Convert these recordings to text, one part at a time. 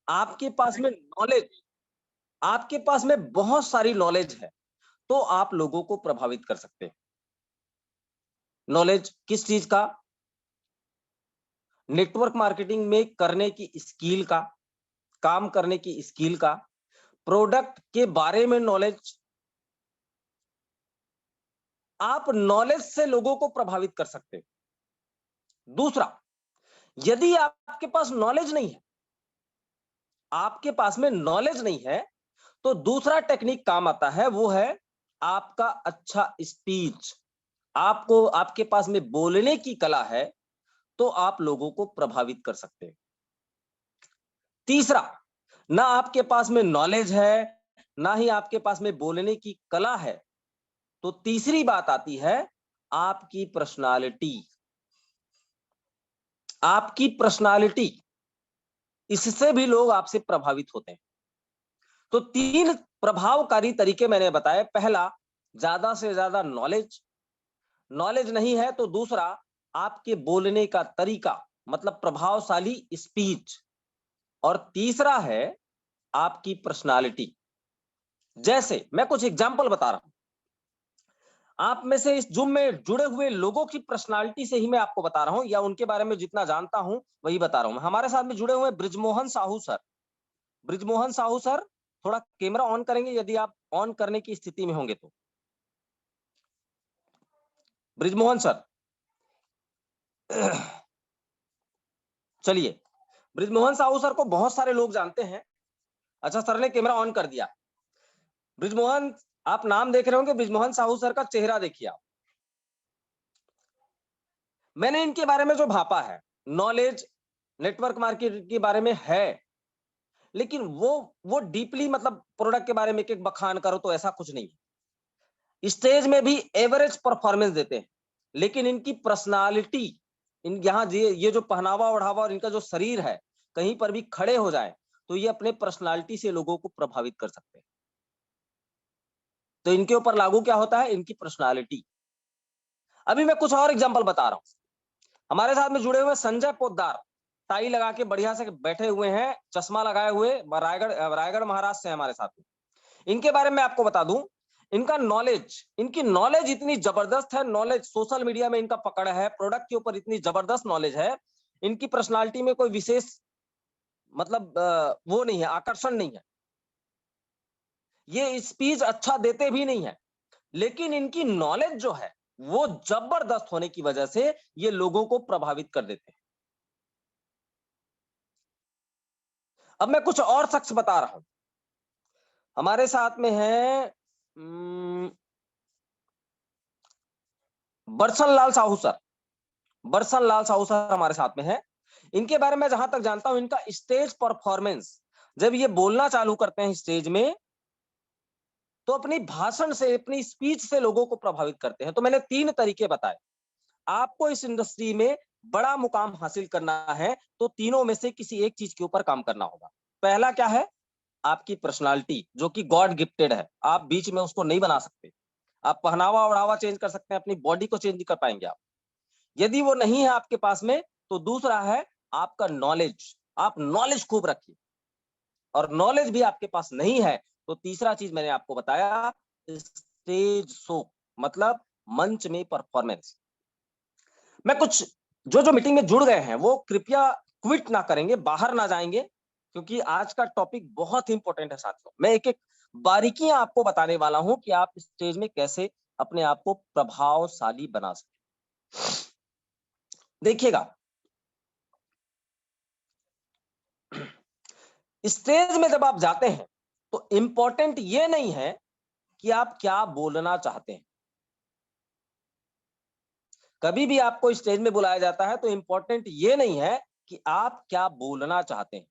आपके पास में नॉलेज, आपके पास में बहुत सारी नॉलेज है, तो आप लोगों को प्रभावित कर सकते हैं। नॉलेज किस चीज का? नेटवर्क मार्केटिंग में करने की स्किल का, काम करने की स्किल का, प्रोडक्ट के बारे में नॉलेज। आप नॉलेज से लोगों को प्रभावित कर सकते हैं। दूसरा, यदि आपके पास नॉलेज नहीं है, आपके पास में नॉलेज नहीं है, तो दूसरा टेक्निक काम आता है, वो है आपका अच्छा स्पीच। आपको, आपके पास में बोलने की कला है, तो आप लोगों को प्रभावित कर सकते हैं। तीसरा, ना आपके पास में नॉलेज है, ना ही आपके पास में बोलने की कला है, तो तीसरी बात आती है आपकी पर्सनालिटी। आपकी पर्सनालिटी, इससे भी लोग आपसे प्रभावित होते हैं। तो 3 प्रभावकारी तरीके मैंने बताए। पहला, ज्यादा से ज्यादा नॉलेज। नॉलेज नहीं है तो दूसरा, आपके बोलने का तरीका, मतलब प्रभावशाली स्पीच। और तीसरा है आपकी पर्सनालिटी। जैसे मैं कुछ एग्जांपल बता रहा हूं, आप में से इस जूम में जुड़े हुए लोगों की पर्सनालिटी से ही मैं आपको बता रहा हूं, या उनके बारे में जितना जानता हूं वही बता रहा हूं। हमारे साथ में जुड़े हुए ब्रिजमोहन साहू सर। ब्रिजमोहन साहू सर, थोड़ा कैमरा ऑन करेंगे यदि आप ऑन करने की स्थिति में होंगे तो। ब्रिजमोहन सर, चलिए। ब्रिजमोहन साहू सर को बहुत सारे लोग जानते हैं। अच्छा, सर ने कैमरा ऑन कर दिया। ब्रिजमोहन, आप नाम देख रहे होंगे, ब्रिजमोहन साहू सर का चेहरा देखिए आप। मैंने इनके बारे में जो भापा है, नॉलेज नेटवर्क मार्केट के बारे में है, लेकिन वो डीपली, मतलब प्रोडक्ट के बारे में एक बखान करो तो ऐसा कुछ नहीं है। स्टेज में भी एवरेज परफॉर्मेंस देते हैं, लेकिन इनकी पर्सनालिटी, इन यहाँ ये जो पहनावा ओढ़ावा और इनका जो शरीर है, कहीं पर भी खड़े हो जाए तो ये अपने पर्सनालिटी से लोगों को प्रभावित कर सकते हैं। तो इनके ऊपर लागू क्या होता है? इनकी पर्सनालिटी। अभी मैं कुछ और एग्जांपल बता रहा हूं। हमारे साथ में जुड़े हुए संजय पोद्दार, टाई लगा के बढ़िया से बैठे हुए हैं, चश्मा लगाए हुए, रायगढ़ महाराष्ट्र से हमारे साथ में। इनके बारे में आपको बता दूं, इनका नॉलेज, इनकी नॉलेज इतनी जबरदस्त है, नॉलेज सोशल मीडिया में इनका पकड़ है, प्रोडक्ट के ऊपर इतनी जबरदस्त नॉलेज है। इनकी पर्सनालिटी में कोई विशेष, मतलब वो नहीं है, आकर्षण नहीं है। ये स्पीच अच्छा देते भी नहीं है, लेकिन इनकी नॉलेज जो है वो जबरदस्त होने की वजह से ये लोगों को प्रभावित कर देते हैं। अब मैं कुछ और शख्स बता रहा हूं। हमारे साथ में है बरसन लाल साहू सर। बरसन लाल साहू सर हमारे साथ में है। इनके बारे में जहां तक जानता हूं, इनका स्टेज परफॉर्मेंस, जब ये बोलना चालू करते हैं स्टेज में, तो अपनी भाषण से, अपनी स्पीच से लोगों को प्रभावित करते हैं। तो मैंने 3 तरीके बताए। आपको इस इंडस्ट्री में बड़ा मुकाम हासिल करना है, तो तीनों में से किसी एक चीज के ऊपर काम करना होगा। पहला क्या है? आपकी पर्सनालिटी, जो कि गॉड गिफ्टेड है, आप बीच में उसको नहीं बना सकते। आप पहनावा ओढ़ावा चेंज कर सकते हैं, अपनी बॉडी को चेंज नहीं कर पाएंगे आप, यदि वो नहीं है आपके पास में। तो दूसरा है आपका नॉलेज। आप नॉलेज खूब रखिए। और नॉलेज भी आपके पास नहीं है, तो तीसरा चीज मैंने आपको बताया, स्टेज शो, मतलब मंच में परफॉर्मेंस। मैं कुछ, जो जो मीटिंग में जुड़ गए हैं वो कृपया क्विट ना करेंगे, बाहर ना जाएंगे, क्योंकि आज का टॉपिक बहुत इंपॉर्टेंट है साथियों। मैं एक एक बारीकियां आपको बताने वाला हूं कि आप स्टेज में कैसे अपने आप को प्रभावशाली बना सकते। देखिएगा, स्टेज में जब आप जाते हैं तो इंपॉर्टेंट ये नहीं है कि आप क्या बोलना चाहते हैं। कभी भी आपको स्टेज में बुलाया जाता है तो इंपॉर्टेंट ये नहीं है कि आप क्या बोलना चाहते हैं,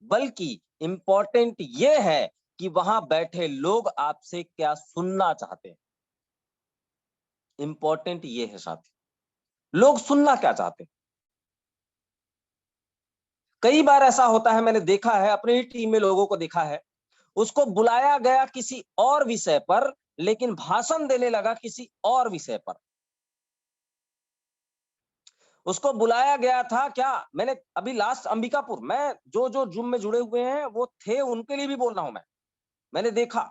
बल्कि इंपॉर्टेंट ये है कि वहां बैठे लोग आपसे क्या सुनना चाहते हैं। इंपॉर्टेंट ये है साथी, लोग सुनना क्या चाहते हैं। कई बार ऐसा होता है, मैंने देखा है, अपनी ही टीम में लोगों को देखा है, उसको बुलाया गया किसी और विषय पर, लेकिन भाषण देने लगा किसी और विषय पर। उसको बुलाया गया था क्या, मैंने अभी लास्ट अंबिकापुर, मैं जो जूम में जुड़े हुए हैं वो थे, उनके लिए भी बोल रहा हूं मैंने देखा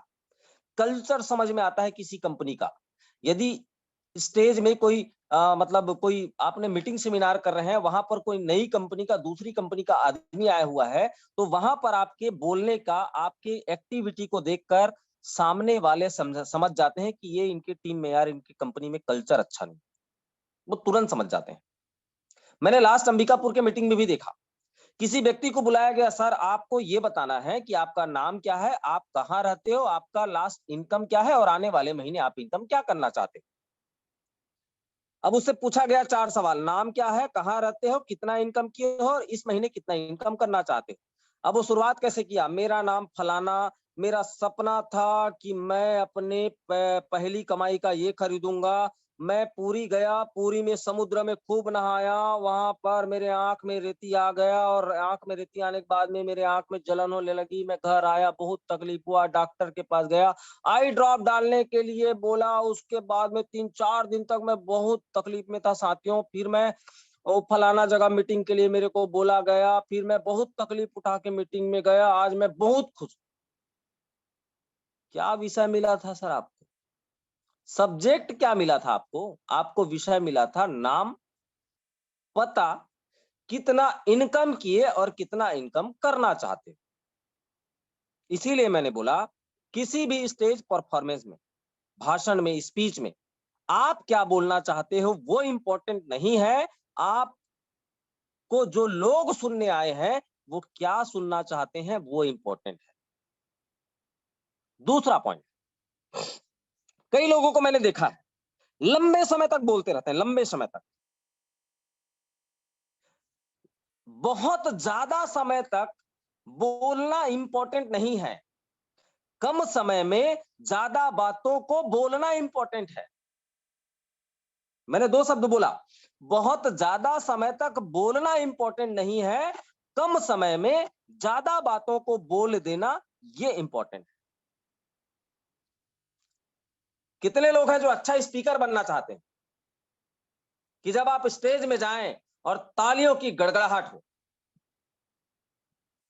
कल्चर समझ में आता है किसी कंपनी का। यदि स्टेज में कोई मतलब कोई आपने मीटिंग सेमिनार कर रहे हैं, वहां पर कोई नई कंपनी का, दूसरी कंपनी का आदमी आया हुआ है, तो वहां पर आपके बोलने का, आपके एक्टिविटी को देखकर सामने वाले समझ जाते हैं कि ये इनकी टीम में, यार इनकी कंपनी में कल्चर अच्छा नहीं, वो तुरंत समझ जाते हैं। मैंने लास्ट अंबिकापुर के मीटिंग में भी देखा, किसी व्यक्ति को बुलाया गया, सर आपको ये बताना है कि आपका नाम क्या है, आप कहाँ रहते हो, आपका लास्ट इनकम क्या है और आने वाले महीने आप इनकम क्या करना चाहते हो। अब उससे पूछा गया 4 सवाल, नाम क्या है, कहाँ रहते हो, कितना इनकम किए हो और इस महीने कितना इनकम करना चाहते हो। अब वो शुरुआत कैसे किया, मेरा नाम फलाना, मेरा सपना था कि मैं अपने पहली कमाई का ये खरीदूंगा, मैं पूरी गया, पूरी में समुद्र में खूब नहाया, वहां पर मेरे आंख में रेती आ गया और आंख में रेती आने के बाद में मेरे आंख में जलन होने लगी, मैं घर आया, बहुत तकलीफ हुआ, डॉक्टर के पास गया, आई ड्रॉप डालने के लिए बोला, उसके बाद में 3-4 दिन तक मैं बहुत तकलीफ में था साथियों। फिर मैं वो फलाना जगह मीटिंग के लिए मेरे को बोला गया, फिर मैं बहुत तकलीफ उठा के मीटिंग में गया, आज मैं बहुत खुश। क्या विषय मिला था सर आपको, सब्जेक्ट क्या मिला था आपको, आपको विषय मिला था नाम, पता, कितना इनकम किए और कितना इनकम करना चाहते। इसीलिए मैंने बोला किसी भी स्टेज परफॉर्मेंस में, भाषण में, स्पीच में आप क्या बोलना चाहते हो वो इंपॉर्टेंट नहीं है, आपको जो लोग सुनने आए हैं वो क्या सुनना चाहते हैं वो इंपॉर्टेंट है। दूसरा पॉइंट, कई लोगों को मैंने देखा है लंबे समय तक बोलते रहते हैं, लंबे समय तक, बहुत ज्यादा समय तक बोलना इंपॉर्टेंट नहीं है, कम समय में ज्यादा बातों को बोलना इंपॉर्टेंट है। मैंने 2 शब्द बोला, बहुत ज्यादा समय तक बोलना इंपॉर्टेंट नहीं है, कम समय में ज्यादा बातों को बोल देना ये इंपॉर्टेंट है। कितने लोग हैं जो अच्छा स्पीकर बनना चाहते हैं कि जब आप स्टेज में जाएं और तालियों की गड़गड़ाहट हो।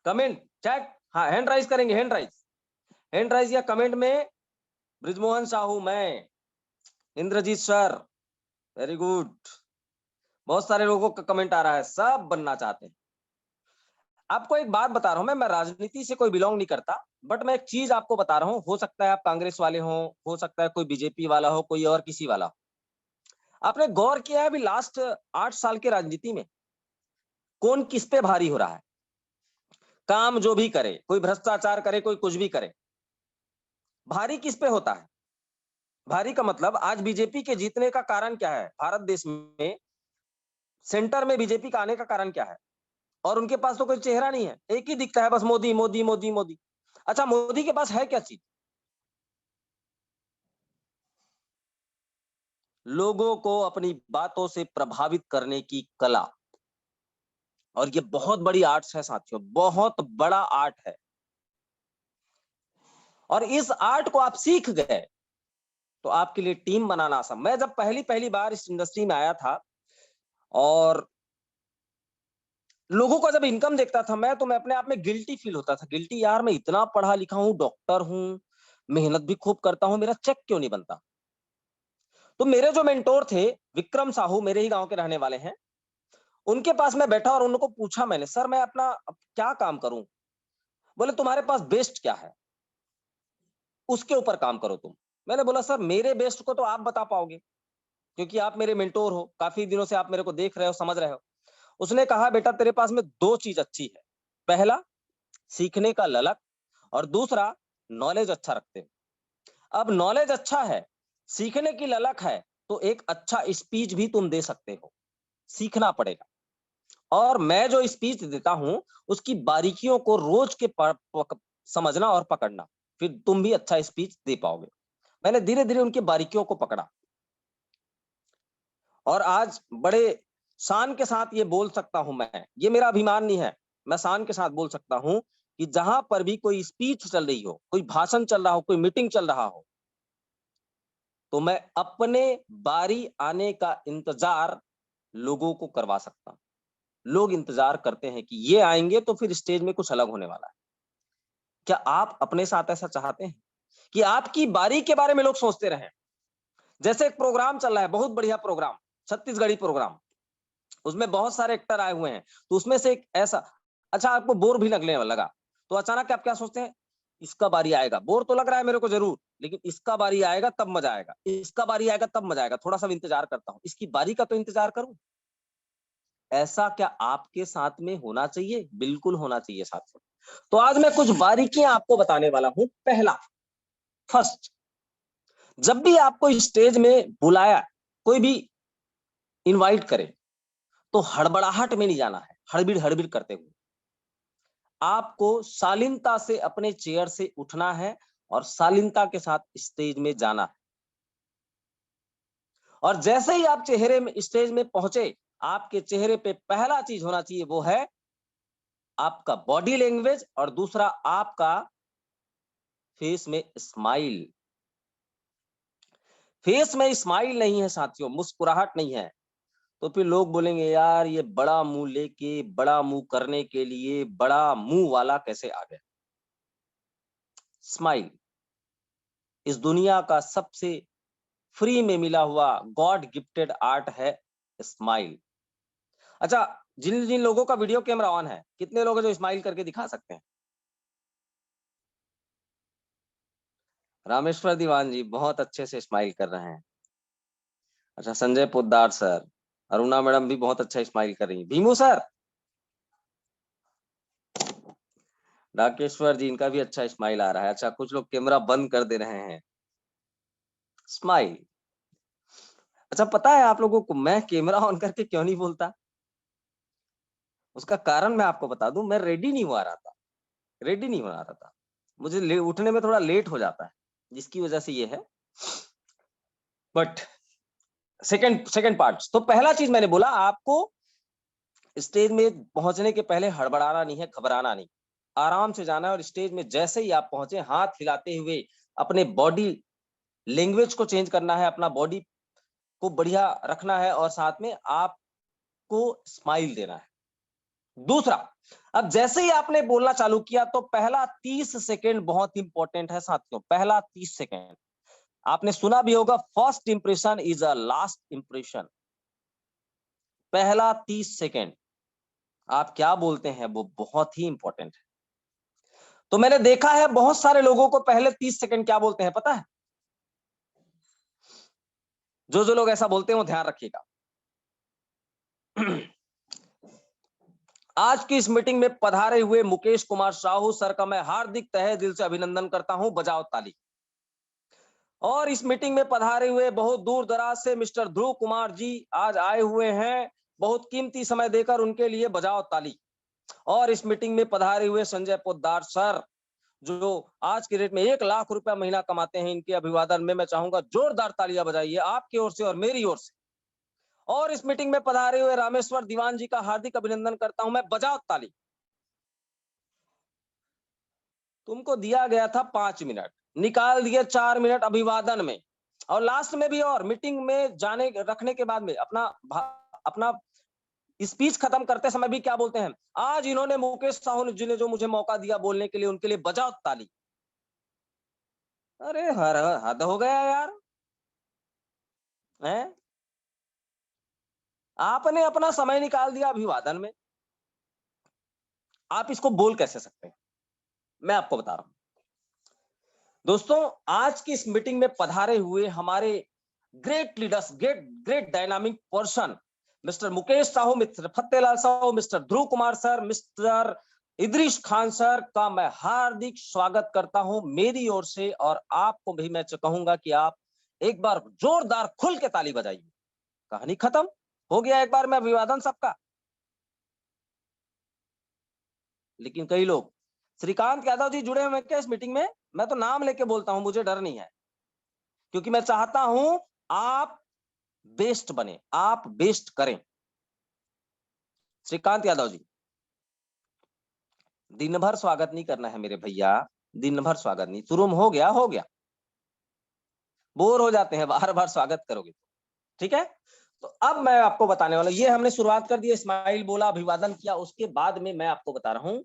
कमेंट चैट, हाँ हैंड राइज करेंगे, हैंड राइज या कमेंट में ब्रिजमोहन साहू, मैं इंद्रजीत सर, वेरी गुड। बहुत सारे लोगों का कमेंट आ रहा है, सब बनना चाहते हैं। आपको एक बात बता रहा हूं, मैं राजनीति से कोई बिलोंग नहीं करता, बट मैं एक चीज आपको बता रहा हूं, हो सकता है आप कांग्रेस वाले हो सकता है कोई बीजेपी वाला हो, कोई और किसी वाला हो। आपने गौर किया है अभी लास्ट 8 साल के राजनीति में कौन किस पे भारी हो रहा है, काम जो भी करे, कोई भ्रष्टाचार करे, कोई कुछ भी करे, भारी किस पे होता है। भारी का मतलब आज बीजेपी के जीतने का कारण क्या है, भारत देश में सेंटर में बीजेपी का आने का कारण क्या है, और उनके पास तो कोई चेहरा नहीं है, एक ही दिखता है बस, मोदी मोदी मोदी मोदी। अच्छा मोदी के पास है क्या चीज, लोगों को अपनी बातों से प्रभावित करने की कला, और ये बहुत बड़ी आर्ट्स है साथियों, बहुत बड़ा आर्ट है। और इस आर्ट को आप सीख गए तो आपके लिए टीम बनाना आसान। मैं जब पहली पहली बार इस इंडस्ट्री में आया था और लोगों का जब इनकम देखता था मैं, तो मैं अपने आप में गिल्टी फील होता था, गिल्टी, यार मैं इतना पढ़ा लिखा हूँ, डॉक्टर हूँ, मेहनत भी खूब करता हूँ, मेरा चेक क्यों नहीं बनता। तो मेरे जो मेंटोर थे विक्रम साहू, मेरे ही गांव के रहने वाले हैं, उनके पास मैं बैठा और उनको पूछा मैंने, सर मैं अपना अब क्या काम करूं। बोले तुम्हारे पास बेस्ट क्या है, उसके ऊपर काम करो तुम। मैंने बोला सर मेरे बेस्ट को तो आप बता पाओगे, क्योंकि आप मेरे मेंटोर हो, काफी दिनों से आप मेरे को देख रहे हो, समझ रहे हो। उसने कहा बेटा तेरे पास में 2 चीज अच्छी है, पहला सीखने का ललक, और दूसरा नॉलेज अच्छा रखते हो। अब नॉलेज अच्छा है, सीखने की ललक है, तो एक अच्छा स्पीच भी तुम दे सकते हो, सीखना पड़ेगा। और मैं जो स्पीच देता हूं उसकी बारीकियों को रोज के समझना और पकड़ना, फिर तुम भी अच्छा स्पीच दे पाओगे। मैंने धीरे धीरे उनकी बारीकियों को पकड़ा और आज बड़े शान के साथ ये बोल सकता हूं, मैं, ये मेरा अभिमान नहीं है, मैं शान के साथ बोल सकता हूं कि जहां पर भी कोई स्पीच चल रही हो, कोई भाषण चल रहा हो, कोई मीटिंग चल रहा हो, तो मैं अपने बारी आने का इंतजार लोगों को करवा सकता हूं। लोग इंतजार करते हैं कि ये आएंगे तो फिर स्टेज में कुछ अलग होने वाला है। क्या आप अपने साथ ऐसा चाहते हैं कि आपकी बारी के बारे में लोग सोचते रहें? जैसे एक प्रोग्राम चल रहा है, बहुत बढ़िया प्रोग्राम, छत्तीसगढ़ी प्रोग्राम, उसमें बहुत सारे एक्टर आए हुए हैं, तो उसमें से एक ऐसा, अच्छा आपको बोर भी लगने लगा, तो अचानक आप क्या सोचते हैं, इसका बारी आएगा, बोर तो लग रहा है मेरे को जरूर, लेकिन इसका बारी आएगा तब मजा आएगा, इसका बारी आएगा तब मजा आएगा, थोड़ा सा इंतजार करता हूं, इसकी बारी का तो इंतजार करूं। ऐसा क्या आपके साथ में होना चाहिए? बिल्कुल होना चाहिए साथियों। तो आज मैं कुछ बारीकियां आपको बताने वाला हूं। पहला, फर्स्ट, जब भी आपको स्टेज में बुलाया, कोई भी इनवाइट करे, तो हड़बड़ाहट में नहीं जाना है, हड़बीड़ हड़बीड़ करते हुए। आपको शालीनता से अपने चेयर से उठना है और शालीनता के साथ स्टेज में जाना है। और जैसे ही आप चेहरे में स्टेज में पहुंचे, आपके चेहरे पे पहला चीज होना चाहिए, वो है आपका बॉडी लैंग्वेज, और दूसरा आपका फेस में स्माइल। फेस में स्माइल नहीं है साथियों, मुस्कुराहट नहीं है, तो फिर लोग बोलेंगे यार ये बड़ा मुंह लेके, बड़ा मुंह करने के लिए बड़ा मुंह वाला कैसे आ गया। स्माइल इस दुनिया का सबसे फ्री में मिला हुआ गॉड गिफ्टेड आर्ट है, स्माइल। अच्छा, जिन जिन लोगों का वीडियो कैमरा ऑन है, कितने लोग हैं जो स्माइल करके दिखा सकते हैं? रामेश्वर दीवान जी बहुत अच्छे से स्माइल कर रहे हैं। अच्छा, संजय पोद्दार सर, अरुणा मैडम भी बहुत अच्छा स्माइल कर रही है। भीमू सर, राकेश्वर जी, इनका भी अच्छा स्माइल आ रहा है। अच्छा, कुछ लोग कैमरा बंद कर दे रहे हैं। स्माइल। अच्छा, पता है आप लोगों को मैं कैमरा ऑन करके क्यों नहीं बोलता? उसका कारण मैं आपको बता दूं, मैं रेडी नहीं हुआ रहा था, रेडी नहीं हो रहा था, मुझे उठने में थोड़ा लेट हो जाता है, जिसकी वजह से ये है। बट सेकंड सेकंड पार्ट, तो पहला चीज मैंने बोला, आपको स्टेज में पहुंचने के पहले हड़बड़ाना नहीं है, घबराना नहीं, आराम से जाना है, और स्टेज में जैसे ही आप पहुंचे, हाथ हिलाते हुए अपने बॉडी लैंग्वेज को चेंज करना है, अपना बॉडी को बढ़िया रखना है, और साथ में आपको स्माइल देना है। दूसरा, अब जैसे ही आपने बोलना चालू किया, तो पहला 30 सेकेंड बहुत इंपॉर्टेंट है साथियों। पहला 30 सेकेंड, आपने सुना भी होगा, first impression is a last impression. पहला 30 सेकेंड आप क्या बोलते हैं वो बहुत ही इंपॉर्टेंट है। तो मैंने देखा है बहुत सारे लोगों को पहले 30 सेकेंड क्या बोलते हैं पता है? जो जो लोग ऐसा बोलते हैं वो ध्यान रखिएगा। आज की इस मीटिंग में पधारे हुए मुकेश कुमार साहू सर का मैं हार्दिक तहे दिल से अभिनंदन करता हूं, बजाओ ताली। और इस मीटिंग में पधारे हुए बहुत दूर दराज से मिस्टर ध्रुव कुमार जी आज आए हुए हैं, बहुत कीमती समय देकर, उनके लिए बजाओ ताली। और इस मीटिंग में पधारे हुए संजय पोद्दार सर, जो आज के रेट में 1 लाख रुपया महीना कमाते हैं, इनके अभिवादन में मैं चाहूंगा जोरदार तालियां बजाइए आपकी ओर से और मेरी ओर से। और इस मीटिंग में पधारे हुए रामेश्वर दीवान जी का हार्दिक अभिनंदन करता हूं मैं, बजाओ ताली। तुमको दिया गया था 5 मिनट, निकाल दिए 4 मिनट अभिवादन में, और लास्ट में भी, और मीटिंग में जाने रखने के बाद में अपना अपना स्पीच खत्म करते समय भी क्या बोलते हैं, आज इन्होंने मुकेश साहू जी ने जो मुझे मौका दिया बोलने के लिए, उनके लिए बजाओ ताली। अरे हर हद हो गया यार, हैं? आपने अपना समय निकाल दिया अभिवादन में, आप इसको बोल कैसे सकते हैं? मैं आपको बता रहा हूं दोस्तों, आज की इस मीटिंग में पधारे हुए हमारे great leaders, great great dynamic person, mister Mukesh Sahu, mister Fatehlal Sahu, mister Dhruv Kumar sir, mister Idris Khan sir का मैं हार्दिक स्वागत करता हूं मेरी ओर से, और आपको भी मैं कहूंगा कि आप एक बार जोरदार खुल के ताली बजाइए। कहानी खत्म हो गया एक बार में अभिवादन सबका। लेकिन कई लोग, श्रीकांत यादव जी जुड़े हुए हैं क्या इस मीटिंग में? मैं तो नाम लेके बोलता हूं, मुझे डर नहीं है, क्योंकि मैं चाहता हूं आप बेस्ट बने, आप बेस्ट करें। श्रीकांत यादव जी, दिन भर स्वागत नहीं करना है मेरे भैया, दिन भर स्वागत नहीं, शुरू में हो गया हो गया, बोर हो जाते हैं बार बार स्वागत करोगे, ठीक है? तो अब मैं आपको बताने वाला, ये हमने शुरुआत कर दी, स्माइल बोला, अभिवादन किया, उसके बाद में मैं आपको बता रहा हूं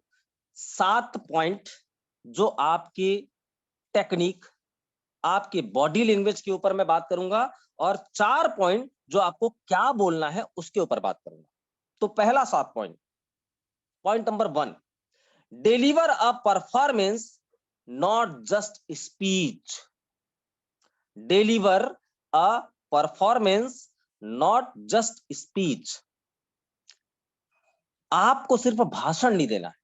7 पॉइंट जो आपकी टेक्निक, आपके बॉडी लैंग्वेज के ऊपर मैं बात करूंगा, और 4 पॉइंट जो आपको क्या बोलना है उसके ऊपर बात करूंगा। तो पहला 7 point, point number 1, deliver a performance not just speech. Deliver a performance not just speech. आपको सिर्फ भाषण नहीं देना है,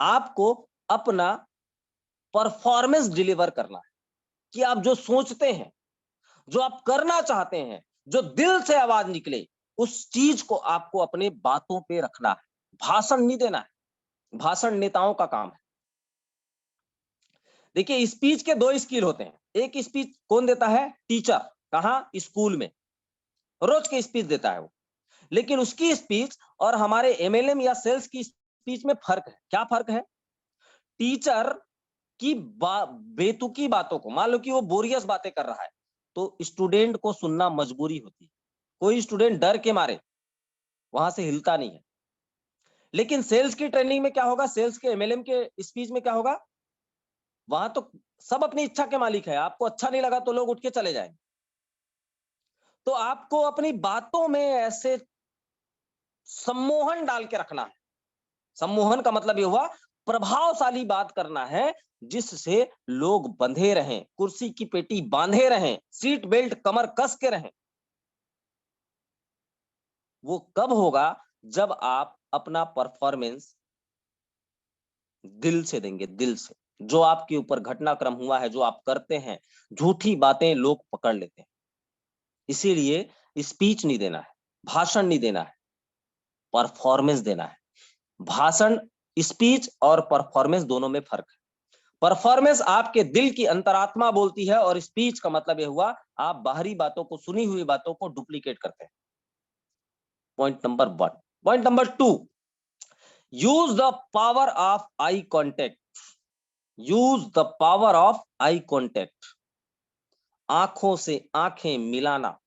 आपको अपना परफॉर्मेंस डिलीवर करना है, कि आप जो सोचते हैं, जो आप करना चाहते हैं, जो दिल से आवाज निकले, उस चीज को आपको अपने बातों पे रखना है, भाषण नहीं देना है। भाषण नेताओं का काम है। देखिए, स्पीच के 2 स्किल होते हैं। एक स्पीच कौन देता है? टीचर। कहां? स्कूल में रोज की स्पीच देता है वो। लेकिन उसकी स्पीच और हमारे एमएलएम या सेल्स की स्पीच में फर्क है। क्या फर्क है? टीचर की बेतुकी बातों को, मान लो कि वो बोरियस बातें कर रहा है, तो स्टूडेंट को सुनना मजबूरी होती है। कोई स्टूडेंट डर के मारे वहां से हिलता नहीं है। लेकिन सेल्स की ट्रेनिंग में क्या होगा? सेल्स के एमएलएम के स्पीच में क्या होगा? वहां तो सब अपनी इच्छा के मालिक है, आपको अच्छा नहीं लगा तो लोग उठ के चले जाएंगे। तो आपको अपनी बातों में ऐसे सम्मोहन डाल के रखना है। सम्मोहन का मतलब ये हुआ प्रभावशाली बात करना है, जिससे लोग बंधे रहें, कुर्सी की पेटी बांधे रहें, सीट बेल्ट कमर कस के रहें। वो कब होगा? जब आप अपना परफॉर्मेंस दिल से देंगे, दिल से। जो आपके ऊपर घटनाक्रम हुआ है, जो आप करते हैं, झूठी बातें लोग पकड़ लेते हैं। इसीलिए स्पीच नहीं देना है, भाषण नहीं देना है, परफॉर्मेंस देना है। भाषण, स्पीच और परफॉर्मेंस दोनों में फर्क है। परफॉर्मेंस आपके दिल की अंतरात्मा बोलती है, और स्पीच का मतलब यह हुआ आप बाहरी बातों को, सुनी हुई बातों को डुप्लीकेट करते हैं। Point number 1। Point number 2, use the power of eye contact. Use the power of eye contact. आंखों से आंखें मिलाना।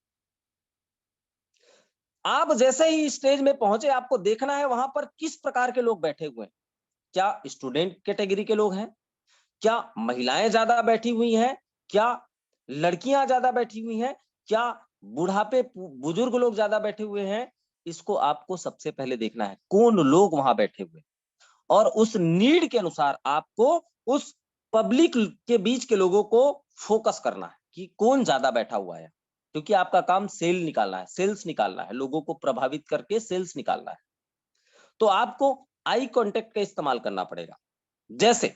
आप जैसे ही स्टेज में पहुंचे, आपको देखना है वहां पर किस प्रकार के लोग बैठे हुए हैं। क्या स्टूडेंट कैटेगरी के लोग हैं? क्या महिलाएं ज्यादा बैठी हुई हैं? क्या लड़कियां ज्यादा बैठी हुई हैं? क्या बुढ़ापे बुजुर्ग लोग ज्यादा बैठे हुए हैं? इसको आपको सबसे पहले देखना है, कौन लोग वहां बैठे हुए, और उस नीड के अनुसार आपको उस पब्लिक के बीच के लोगों को फोकस करना है कि कौन ज्यादा बैठा हुआ है। क्योंकि आपका काम सेल निकालना है, सेल्स निकालना है, लोगों को प्रभावित करके सेल्स निकालना है। तो आपको आई कांटेक्ट का इस्तेमाल करना पड़ेगा। जैसे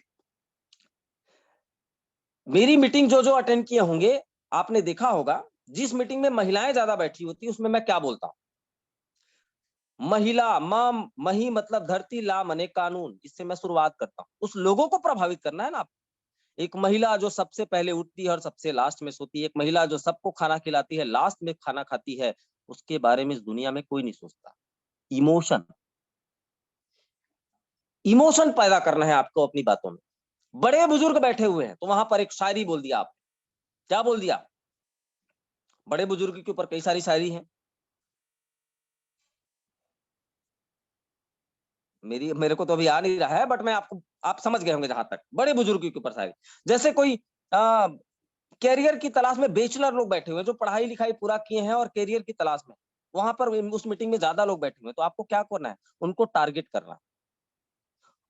मेरी मीटिंग जो जो अटेंड किए होंगे, आपने देखा होगा, जिस मीटिंग में महिलाएं ज्यादा बैठी होती है उसमें मैं क्या बोलता हूं? महिला, मां, मही मतलब धरती, ला मने कानून। इससे मैं शुरुआत करता हूं। उस लोगों को प्रभावित करना है ना। एक महिला जो सबसे पहले उठती है और सबसे लास्ट में सोती है, एक महिला जो सबको खाना खिलाती है, लास्ट में खाना खाती है, उसके बारे में इस दुनिया में कोई नहीं सोचता। इमोशन, इमोशन पैदा करना है आपको अपनी बातों में। बड़े बुजुर्ग बैठे हुए हैं, तो वहां पर एक शायरी बोल दिया आप। क्या बोल दिया? बड़े बुजुर्ग के ऊपर कई सारी शायरी है। मेरे को तो अभी आ नहीं रहा है, बट मैं आपको, आप समझ गए होंगे जहां तक। बड़े बुजुर्ग के ऊपर शायरी, जैसे कोई कैरियर की तलाश में बेचलर लोग बैठे हुए हैं, जो पढ़ाई लिखाई पूरा किए हैं और कैरियर की तलाश में, वहां पर उस मीटिंग में ज्यादा लोग बैठे हुए हैं, तो आपको क्या करना है? उनको टारगेट करना।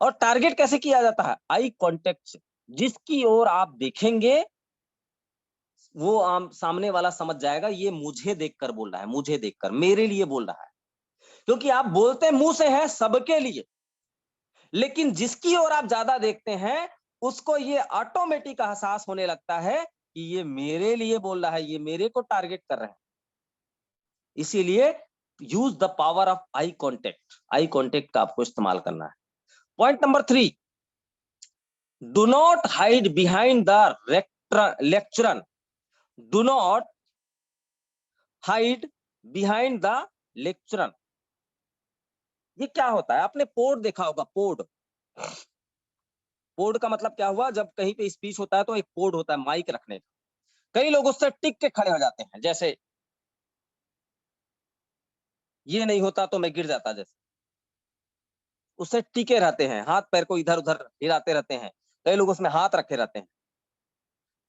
और टारगेट कैसे किया जाता है? आई कांटेक्ट से। जिसकी ओर आप देखेंगे, वो आम सामने वाला समझ जाएगा ये मुझे देखकर बोल रहा है, मुझे देखकर, मेरे लिए बोल रहा है। क्योंकि आप बोलते मुंह से हैं सबके लिए, लेकिन जिसकी ओर आप ज्यादा देखते हैं, उसको ये ऑटोमेटिक एहसास होने लगता है कि ये मेरे लिए बोल रहा है, ये मेरे को टारगेट कर रहे हैं। इसीलिए use the power of eye contact. Eye contact का आपको इस्तेमाल करना है। Point number 3, do not hide behind the lecturer. Do not hide behind the lecturer. ये क्या होता है? आपने पोड देखा होगा, पोड। पोड का मतलब क्या हुआ? जब कहीं पे स्पीच होता है तो एक पोड होता है माइक रखने का। कई लोग उससे टिक के खड़े हो जाते हैं, जैसे ये नहीं होता तो मैं गिर जाता, जैसे उससे टिके रहते हैं, हाथ पैर को इधर उधर हिलाते रहते हैं, कई लोग उसमें हाथ रखे रहते हैं।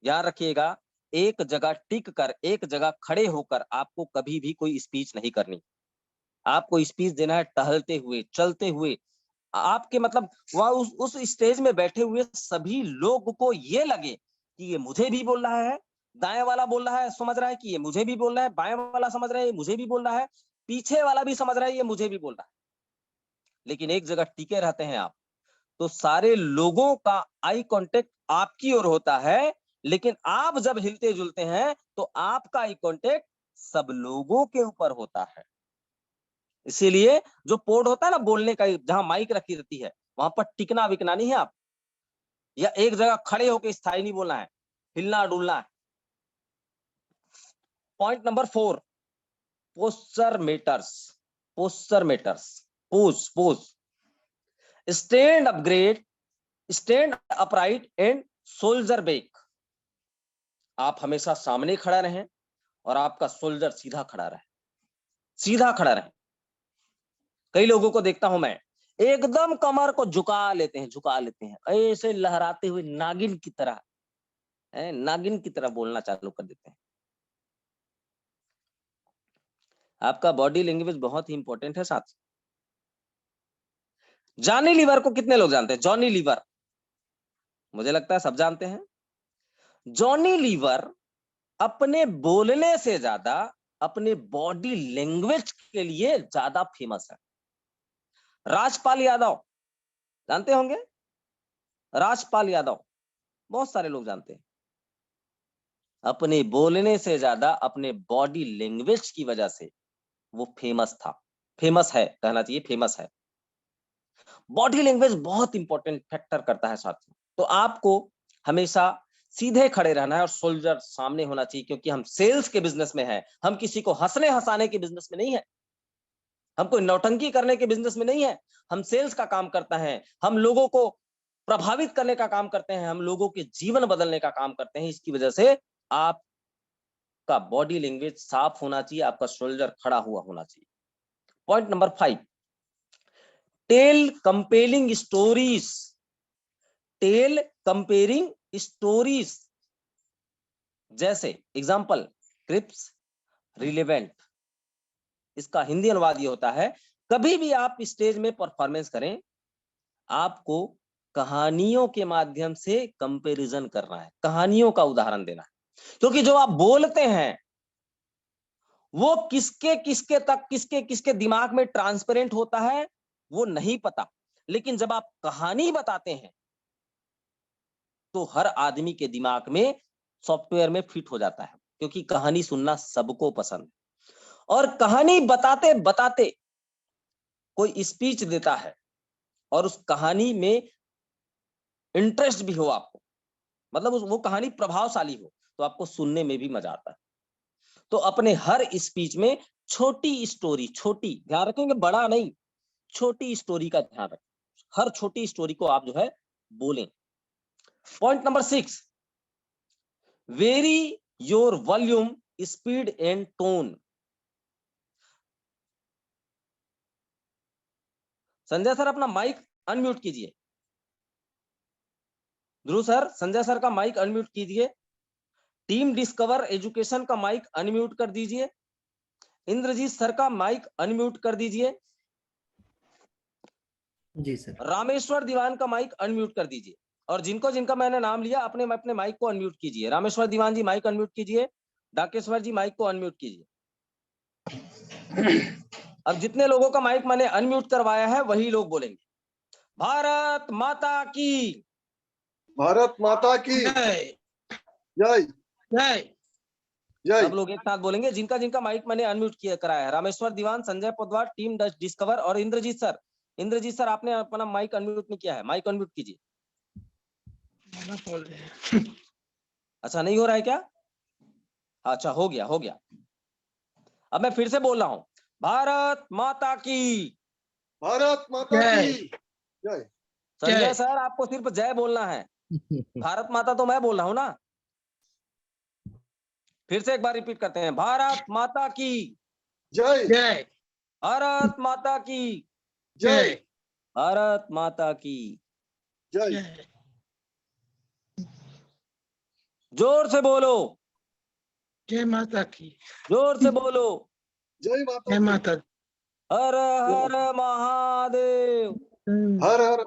याद रखिएगा, एक जगह टिक कर, एक जगह खड़े होकर आपको कभी भी कोई स्पीच नहीं करनी। आपको स्पीच देना है टहलते हुए, चलते हुए। आपके मतलब वह उस स्टेज में बैठे हुए सभी लोग को ये लगे कि ये मुझे भी बोल रहा है, दाएं वाला बोल रहा है, समझ रहा है कि ये मुझे भी बोल रहा है, बाएं वाला समझ रहा है ये मुझे भी बोल रहा है, पीछे वाला भी समझ रहा है ये मुझे भी बोल रहा है। लेकिन एक जगह टिके रहते हैं आप, तो सारे लोगों का आई कांटेक्ट आपकी ओर होता है, लेकिन आप जब हिलते जुलते हैं तो आपका आई कांटेक्ट सब लोगों के ऊपर होता है। इसीलिए जो पोर्ट होता है ना बोलने का, जहां माइक रखी रहती है, वहां पर टिकना विकना नहीं है आप, या एक जगह खड़े होकर स्थायी नहीं बोलना है, हिलना डुलना है। Point number 4, posture matters. Posture matters, pose pose. Stand upgrade, stand upright and soldier back. आप हमेशा सामने खड़ा रहें और आपका सोल्जर सीधा खड़ा रहे, सीधा खड़ा रहे। कई लोगों को देखता हूं मैं, एकदम कमर को झुका लेते हैं, झुका लेते हैं, ऐसे लहराते हुए नागिन की तरह, नागिन की तरह बोलना चालू कर देते हैं। आपका बॉडी लैंग्वेज बहुत ही इंपॉर्टेंट है साथ। जॉनी लीवर को कितने लोग जानते हैं? जॉनी लीवर, मुझे लगता है सब जानते हैं। जॉनी लीवर अपने बोलने से ज्यादा अपने बॉडी लैंग्वेज के लिए ज्यादा फेमस है। राजपाल यादव जानते होंगे, राजपाल यादव बहुत सारे लोग जानते हैं। अपने बोलने से ज्यादा अपने बॉडी लैंग्वेज की वजह से वो फेमस था, फेमस है, कहना चाहिए फेमस है। बॉडी लैंग्वेज बहुत इंपॉर्टेंट फैक्टर करता है साथियों। तो आपको हमेशा सीधे खड़े रहना है और सोल्जर सामने होना चाहिए, क्योंकि हम सेल्स के बिजनेस में हैं। हम किसी को हंसने हंसाने के बिजनेस में नहीं है, हम कोई नौटंकी करने के बिजनेस में नहीं है। हम सेल्स का काम करता है, हम लोगों को प्रभावित करने का काम करते हैं, हम लोगों के जीवन बदलने का काम करते हैं। इसकी वजह से आपका बॉडी लैंग्वेज साफ होना चाहिए, आपका शोल्डर खड़ा हुआ होना चाहिए। Point number 5, tell compelling stories. Tell comparing stories, जैसे एग्जांपल क्रिप्स, रिलेवेंट। इसका हिंदी अनुवाद ये होता है, कभी भी आप स्टेज में परफॉर्मेंस करें, आपको कहानियों के माध्यम से कंपैरिजन करना है, कहानियों का उदाहरण देना है। क्योंकि जो आप बोलते हैं वो किसके किसके तक, किसके किसके दिमाग में ट्रांसपेरेंट होता है वो नहीं पता, लेकिन जब आप कहानी बताते हैं तो हर आदमी के दिमाग में सॉफ्टवेयर में फिट हो जाता है, क्योंकि कहानी सुनना सबको पसंद है। और कहानी बताते बताते कोई स्पीच देता है और उस कहानी में इंटरेस्ट भी हो आपको, मतलब वो कहानी प्रभावशाली हो, तो आपको सुनने में भी मजा आता है। तो अपने हर स्पीच में छोटी स्टोरी, छोटी ध्यान रखेंगे, बड़ा नहीं, छोटी स्टोरी का ध्यान रखें। हर छोटी स्टोरी को आप जो है बोलें। Point number 6, very your volume, speed and tone. Sanjay sir अपना माइक अनम्यूट कीजिए। ध्रुव सर, संजय सर का माइक अनम्यूट कीजिए। टीम डिस्कवर एजुकेशन का माइक अनम्यूट कर दीजिए। इंद्रजीत सर का माइक अनम्यूट कर दीजिए। जी सर। रामेश्वर दीवान का माइक अनम्यूट कर दीजिए। और जिनको जिनका मैंने नाम लिया अपने अपने माइक को अनम्यूट कीजिए। रामेश्वर दीवान जी माइक अनम्यूट कीजिए। डाकेश्वर जी माइक को अनम्यूट कीजिए। अब जितने लोगों का माइक मैंने अनम्यूट करवाया है वही लोग बोलेंगे। भारत माता की, भारत माता की जय जय जय। जय। सब लोग एक साथ बोलेंगे जिनका जिनका माइक मैंने अनम्यूट किया कराया है। रामेश्वर दीवान, संजय पोद्वार, टीम डिस्कवर और इंद्रजीत सर। इंद्रजीत सर आपने अपना माइक अनम्यूट नहीं किया है, माइक अनम्यूट कीजिए। अच्छा नहीं हो रहा है क्या? अच्छा हो गया, हो गया। अब मैं फिर से बोल रहा हूं, भारत माता की, भारत माता जय। की जय। संजय सर आपको सिर्फ जय बोलना है, भारत माता तो मैं बोल रहा हूं ना। फिर से एक बार रिपीट करते हैं, भारत माता की जय जय भारत माता की जय भारत माता की जय जय जोर से बोलो, जय माता की जोर से बोलो। जय माता जय की माता हर हर महादेव। हर हर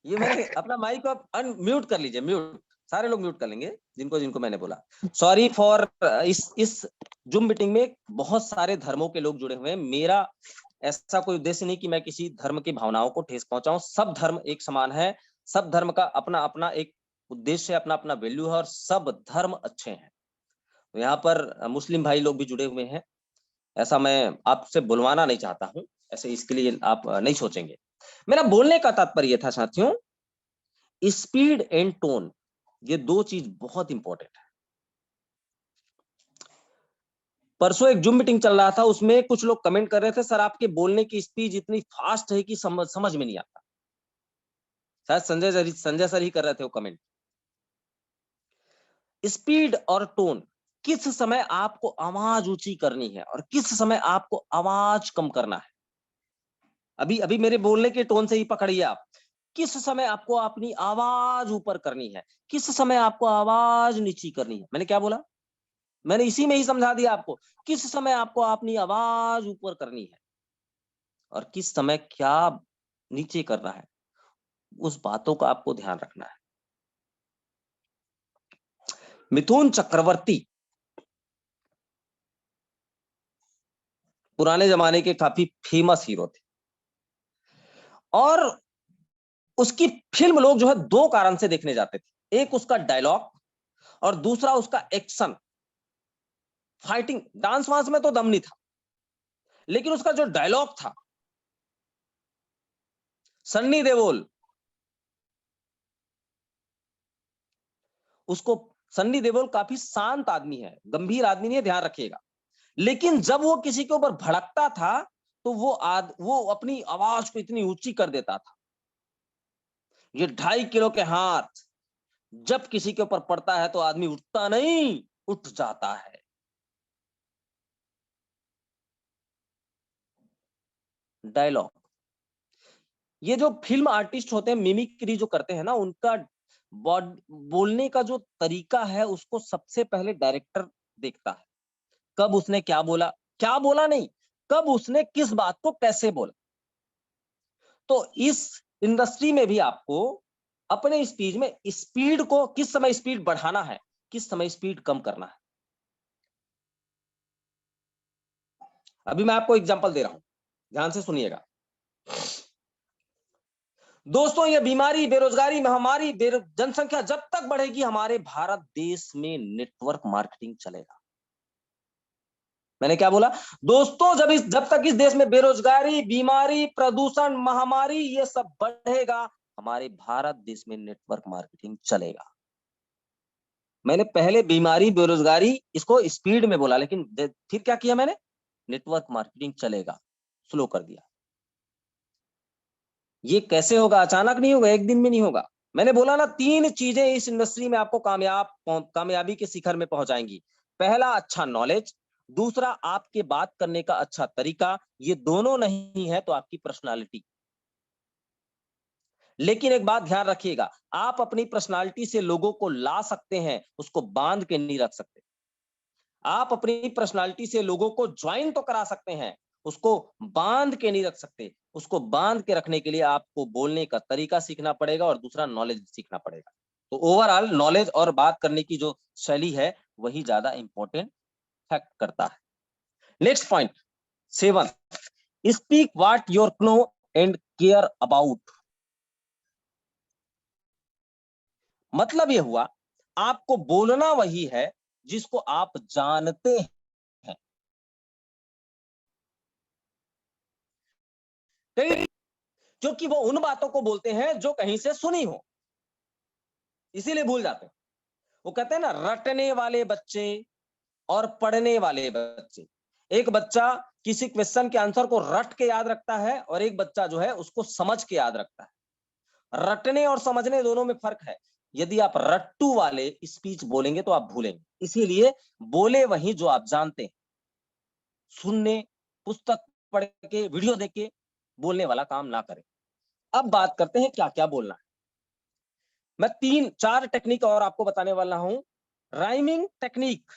ये मैंने अपना माइक को अनम्यूट कर लीजिए, म्यूट, सारे लोग म्यूट कर लेंगे जिनको जिनको मैंने बोला। सॉरी फॉर इस जूम मीटिंग में बहुत सारे धर्मों के लोग जुड़े हुए हैं। मेरा ऐसा कोई उद्देश्य नहीं कि मैं किसी धर्म की भावनाओं को ठेस पहुंचाऊं। सब धर्म एक समान है, सब धर्म का अपना अपना एक उद्देश्य है, अपना अपना वैल्यू है, और सब धर्म अच्छे हैं। तो यहाँ पर मुस्लिम भाई लोग भी जुड़े हुए हैं, ऐसा मैं आपसे बुलवाना नहीं चाहता हूं, ऐसे इसके लिए आप नहीं सोचेंगे। मेरा बोलने का तात्पर्य था साथियों, स्पीड एंड टोन, ये दो चीज बहुत इंपॉर्टेंट है। परसों एक जूम मीटिंग चल रहा था, उसमें कुछ लोग कमेंट कर रहे थे, सर आपके बोलने की स्पीड इतनी फास्ट है कि समझ में नहीं आता। शायद संजय सर ही कर रहे थे वो कमेंट। स्पीड और टोन, किस समय आपको आवाज ऊंची करनी है और किस समय आपको आवाज कम करना है। अभी अभी मेरे बोलने के टोन से ही पकड़िए आप, किस समय आपको अपनी आवाज ऊपर करनी है, किस समय आपको आवाज नीची करनी है। मैंने क्या बोला, मैंने इसी में ही समझा दिया आपको, किस समय आपको अपनी आवाज ऊपर करनी है और किस समय क्या नीचे करना है, उस बातों का आपको ध्यान रखना है। मिथुन चक्रवर्ती पुराने जमाने के काफी फेमस हीरो थे, और उसकी फिल्म लोग जो है दो कारण से देखने जाते थे, एक उसका डायलॉग और दूसरा उसका एक्शन, फाइटिंग। डांस वांस में तो दम नहीं था, लेकिन उसका जो डायलॉग था, सन्नी देओल, उसको सन्नी देओल काफी शांत आदमी है, गंभीर आदमी नहीं है, ध्यान रखिएगा। लेकिन जब वो किसी के ऊपर भड़कता था तो वो अपनी आवाज को इतनी ऊंची कर देता था। ये 2.5 किलो के हाथ जब किसी के ऊपर पड़ता है तो आदमी उठता नहीं, उठ जाता है। डायलॉग, ये जो फिल्म आर्टिस्ट होते हैं, मिमिक्री जो करते हैं ना, उनका बोलने का जो तरीका है उसको सबसे पहले डायरेक्टर देखता है। कब उसने क्या बोला नहीं, कब उसने किस बात को कैसे बोला। तो इस इंडस्ट्री में भी आपको अपने स्पीच में स्पीड को, किस समय स्पीड बढ़ाना है, किस समय स्पीड कम करना है। अभी मैं आपको एग्जांपल दे रहा हूं, ध्यान से सुनिएगा दोस्तों। ये बीमारी, बेरोजगारी, महामारी, जनसंख्या जब तक बढ़ेगी हमारे भारत देश में नेटवर्क मार्केटिंग चलेगा। मैंने क्या बोला दोस्तों, जब तक इस देश में बेरोजगारी, बीमारी, प्रदूषण, महामारी ये सब बढ़ेगा, हमारे भारत देश में नेटवर्क मार्केटिंग चलेगा। मैंने पहले बीमारी, बेरोजगारी इसको स्पीड में बोला, लेकिन फिर क्या किया मैंने, नेटवर्क मार्केटिंग चलेगा, स्लो कर दिया। ये कैसे होगा, अचानक नहीं होगा, एक दिन में नहीं होगा। मैंने बोला ना, 3 चीजें इस इंडस्ट्री में आपको कामयाबी के शिखर में पहुंचाएंगी। पहला, अच्छा नॉलेज, दूसरा आपके बात करने का अच्छा तरीका, ये दोनों नहीं है तो आपकी पर्सनालिटी। लेकिन एक बात ध्यान रखिएगा, आप अपनी पर्सनालिटी से लोगों को ला सकते हैं, उसको बांध के नहीं रख सकते। आप अपनी पर्सनालिटी से लोगों को ज्वाइन तो करा सकते हैं, उसको बांध के नहीं रख सकते। उसको बांध के रखने के लिए आपको बोलने का तरीका सीखना पड़ेगा और दूसरा नॉलेज सीखना पड़ेगा। तो ओवरऑल नॉलेज और बात करने की जो शैली है वही ज्यादा इंपॉर्टेंट फैक्ट करता है। Next point 7, speak what your know and care about. मतलब यह हुआ, आपको बोलना वही है जिसको आप जानते हैं। क्योंकि वो उन बातों को बोलते हैं जो कहीं से सुनी हो, इसीलिए भूल जाते हैं। वो कहते हैं ना, रटने वाले बच्चे और पढ़ने वाले बच्चे। एक बच्चा किसी क्वेश्चन के आंसर को रट के याद रखता है और एक बच्चा जो है उसको समझ के याद रखता है। रटने और समझने दोनों में फर्क है। यदि आप रट्टू वाले स्पीच बोलेंगे तो आप भूलेंगे। इसीलिए बोले वही जो आप जानते हैं, सुनने, पुस्तक पढ़ के, वीडियो देख के बोलने वाला काम ना करें। अब बात करते हैं क्या क्या बोलना है। मैं 3-4 टेक्निक और आपको बताने वाला हूं। Rhyming technique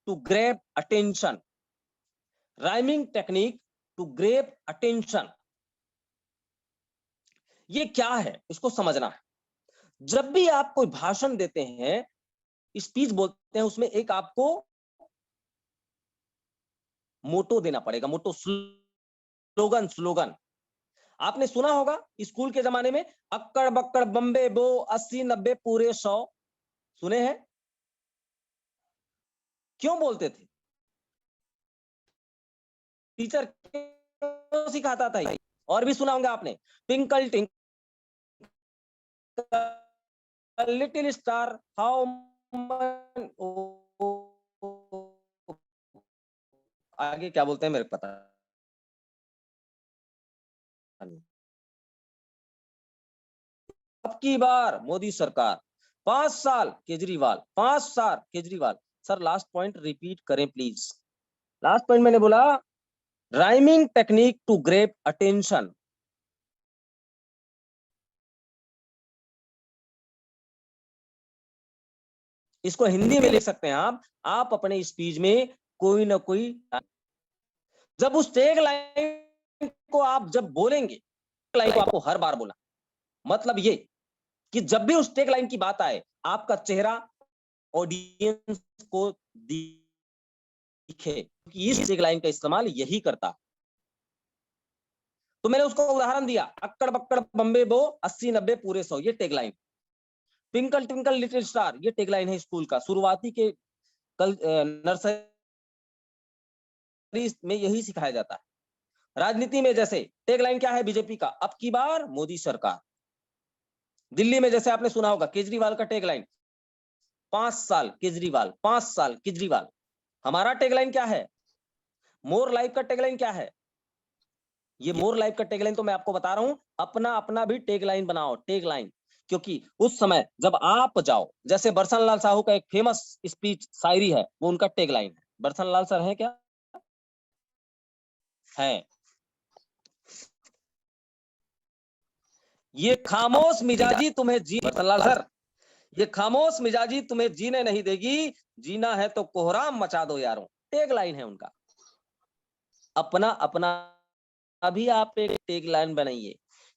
to grab attention, rhyming technique to grab attention, ये क्या है इसको समझना है। जब भी आप कोई भाषण देते हैं, स्पीच बोलते हैं, उसमें एक आपको मोटो देना पड़ेगा, मोटो, स्लोगन। स्लोगन आपने सुना होगा स्कूल के जमाने में, अक्कड़ बक्कड़ बम्बे बो 80-90 पूरे 100, सुने हैं? क्यों बोलते थे? टीचर क्यों सिखाता था? और भी सुना होगा आपने, twinkle twinkle little star how आगे क्या बोलते हैं मेरे को पता नहीं। अब की बार मोदी सरकार, 5 साल केजरीवाल, 5 साल Kejriwal. Sir last point repeat करें प्लीज। लास्ट पॉइंट मैंने बोला rhyming technique to grab attention. इसको हिंदी में लिख सकते हैं आप अपने स्पीच में कोई ना कोई, जब उस टैग लाइन को आप जब बोलेंगे, लाइन को आपको हर बार बोला, मतलब ये कि जब भी उस टैग लाइन की बात आए, आपका चेहरा ऑडियंस को दिखे, कि इस टैग लाइन का इस्तेमाल यही करता। तो मैंने उसको उदाहरण दिया, अक्कड़ बक्कड़ बम्बे बो 80-90 पूरे 100, ये tag line. Twinkle twinkle little star, ये टैग लाइन है स्कूल का, शुरुआती के कल नर्सरी में यही सिखाया जाता है। राजनीति में जैसे टैग लाइन क्या है बीजेपी का, अब की बार मोदी सरकार। दिल्ली में जैसे आपने सुना होगा केजरीवाल का टैग लाइन, 5 साल केजरीवाल, 5 साल केजरीवाल। हमारा टैग लाइन क्या है, मोर लाइफ का टैग लाइन क्या है? ये मोर लाइफ का टैग लाइन तो मैं आपको बता रहा हूं, अपना अपना भी टैग लाइन बनाओ, टैग लाइन। क्योंकि उस समय जब आप जाओ, जैसे बरसन लाल साहू का एक फेमस स्पीच शायरी है, वो उनका टैग लाइन है। बरसन लाल सर है क्या? है। ये खामोश मिजाजी तुम्हें जी, बरसन लाल सर, ये खामोश मिजाजी तुम्हें जीने नहीं देगी, जीना है तो कोहराम मचा दो यारों, टैग लाइन है उनका। अपना अपना अभी आप एक टैग लाइन बनाइए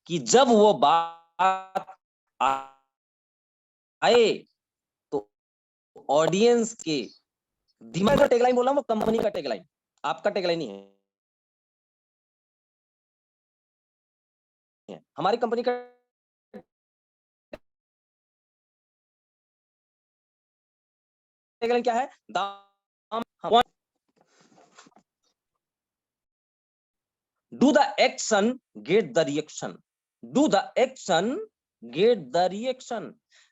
कि जब वो बात आए तो ऑडियंस के दिमाग का टैग लाइन बोला, वो कंपनी का टैग लाइन, आपका टैग लाइन नहीं है। हमारी कंपनी का टैग लाइन क्या है? दाम, do the action get the reaction, do the action get the reaction।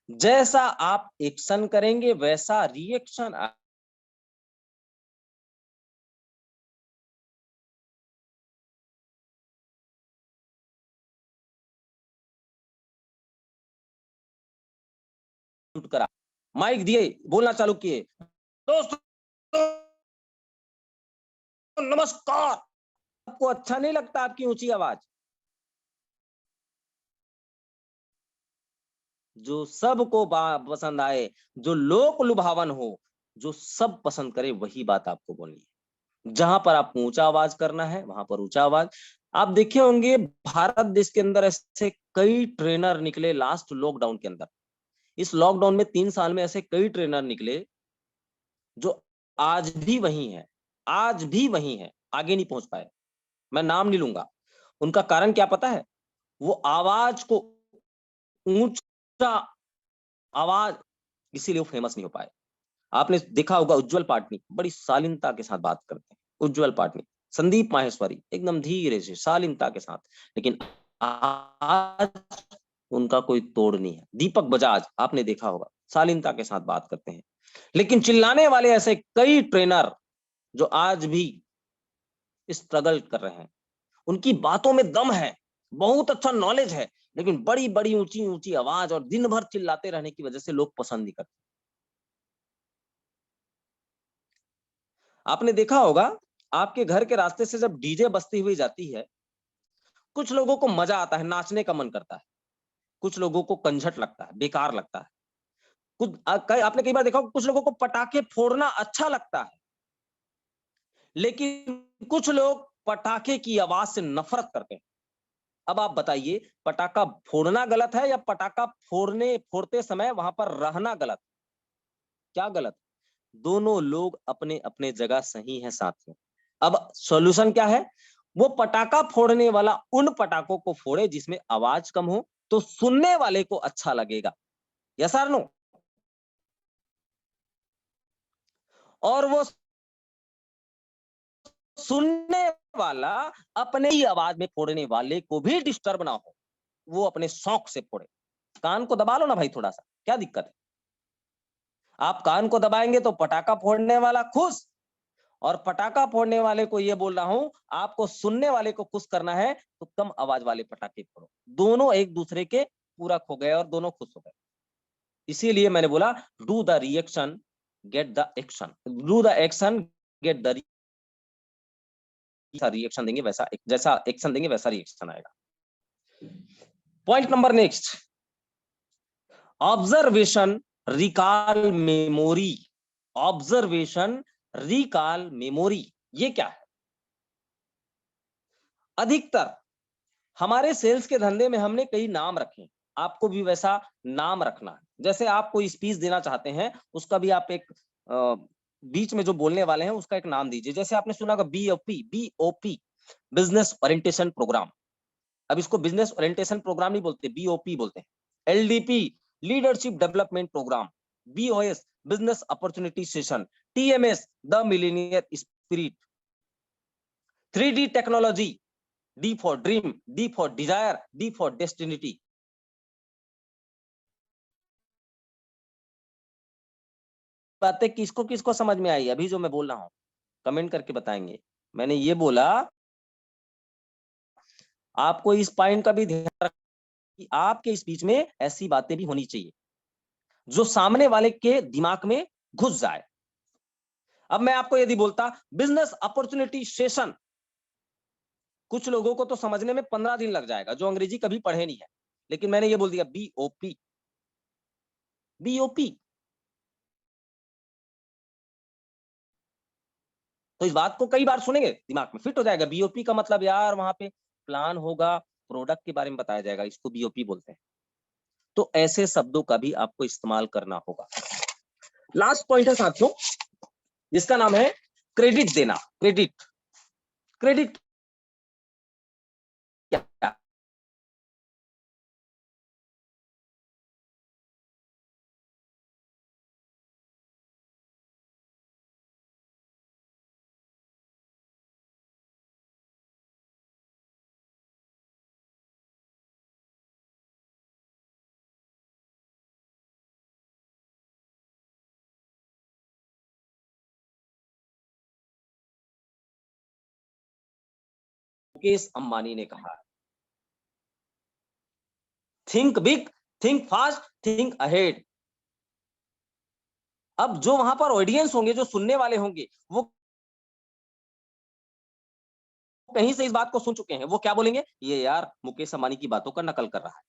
जैसा आप एक्शन करेंगे वैसा रिएक्शन। करा, माइक दिए, बोलना चालू किए, दोस्तों नमस्कार। आपको अच्छा नहीं लगता आपकी ऊंची आवाज? जो सबको पसंद आए, जो लोक लुभावन हो, जो सब पसंद करे, वही बात आपको बोलनी है। जहां पर आपको ऊंचा आवाज करना है वहां पर ऊंचा आवाज। आप देखे होंगे भारत देश के अंदर ऐसे कई ट्रेनर निकले लास्ट लॉकडाउन के अंदर। इस लॉकडाउन में 3 साल में ऐसे कई ट्रेनर निकले जो आज भी वही है, आज भी वही है, आगे नहीं पहुंच पाए। मैं नाम नहीं लूंगा। उनका कारण क्या पता है? वो आवाज को ऊंचा आवाज, इसीलिए वो फेमस नहीं हो पाए। आपने देखा होगा उज्जवल पाटनी बड़ी शालीनता के साथ बात करते हैं, उज्जवल पाटनी, संदीप माहेश्वरी एकदम धीरे से शालीनता के साथ, लेकिन आज उनका कोई तोड़ नहीं है। दीपक बजाज आपने देखा होगा शालीनता के साथ बात करते हैं, लेकिन चिल्लाने वाले ऐसे कई ट्रेनर जो आज भी स्ट्रगल कर रहे हैं। उनकी बातों में दम है, बहुत अच्छा नॉलेज है, लेकिन बड़ी बड़ी ऊंची ऊंची आवाज और दिन भर चिल्लाते रहने की वजह से लोग पसंद नहीं करते। आपने देखा होगा, आपके घर के रास्ते से जब डीजे बजती हुई जाती है, कुछ लोगों को मजा आता है, नाचने का मन करता है, कुछ लोगों को कंझट लगता है, बेकार लगता है। आपने कई बार देखा होगा, कुछ लोगों को पटाखे फोड़ना अच्छा लगता है, लेकिन कुछ लोग पटाखे की आवाज से नफरत करते हैं। अब आप बताइए, पटाखा फोड़ना गलत है या पटाखा फोड़ते समय वहां पर रहना गलत? क्या गलत? दोनों लोग अपने अपने जगह सही है साथियों। अब सॉल्यूशन क्या है? वो पटाखा फोड़ने वाला उन पटाखों को फोड़े जिसमें आवाज कम हो, तो सुनने वाले को अच्छा लगेगा। यस और नो? और वो सुनने वाला अपने ही आवाज में फोड़ने वाले को भी डिस्टर्ब ना हो, वो अपने शौक से फोड़े। कान को दबा लो ना भाई थोड़ा सा, क्या दिक्कत है? आप कान को दबाएंगे तो पटाखा फोड़ने वाला खुश, और पटाखा फोड़ने वाले को ये बोल रहा हूं, आपको सुनने वाले को खुश करना है तो कम आवाज वाले पटाखे फोड़ो। दोनों एक दूसरे के पूरक हो गए और दोनों खुश हो गए। इसीलिए मैंने बोला, do the reaction get the action, do the action get the reaction देंगे वैसा, जैसा एक्शन देंगे वैसा रिएक्शन आएगा। Point number next, observation recall memory. Observation recall memory, ये क्या है? अधिकतर हमारे सेल्स के धंधे में हमने कई नाम रखे, आपको भी वैसा नाम रखना है। जैसे आप कोई स्पीच देना चाहते हैं, उसका भी आप एक बीच में जो बोलने वाले हैं उसका एक नाम दीजिए। जैसे आपने सुना होगा BOP, BOP, business orientation program. अब इसको बिजनेस ओरिएंटेशन प्रोग्राम नहीं बोलते, बीओपी बोलते हैं। LDP, leadership development program. BOS, business opportunity session. TMS, the millionaire spirit. 3D technology, D for dream, D for desire, D for destiny। बातें किसको किसको समझ में आई अभी जो मैं बोल रहा हूं? कमेंट करके बताएंगे। मैंने ये बोला, आपको इस पॉइंट का भी ध्यान रखना कि आपके स्पीच में ऐसी बातें भी होनी चाहिए जो सामने वाले के दिमाग में घुस जाए। अब मैं आपको यदि बोलता बिजनेस अपॉर्चुनिटी सेशन, कुछ लोगों को तो समझने में 15 दिन लग जाएगा जो अंग्रेजी कभी पढ़े नहीं है, लेकिन मैंने ये बोल दिया बीओपी, बीओपी, तो इस बात को कई बार सुनेंगे, दिमाग में फिट हो जाएगा। बीओपी का मतलब यार वहां पे प्लान होगा, प्रोडक्ट के बारे में बताया जाएगा, इसको बीओपी बोलते हैं। तो ऐसे शब्दों का भी आपको इस्तेमाल करना होगा। लास्ट पॉइंट है साथियों, जिसका नाम है क्रेडिट देना। क्रेडिट, क्रेडिट क्या? मुकेश अंबानी ने कहा, think big, think fast, think ahead. अब जो वहां पर ऑडियंस होंगे, जो सुनने वाले होंगे, वो कहीं से इस बात को सुन चुके हैं, वो क्या बोलेंगे? ये यार मुकेश अंबानी की बातों का नकल कर रहा है।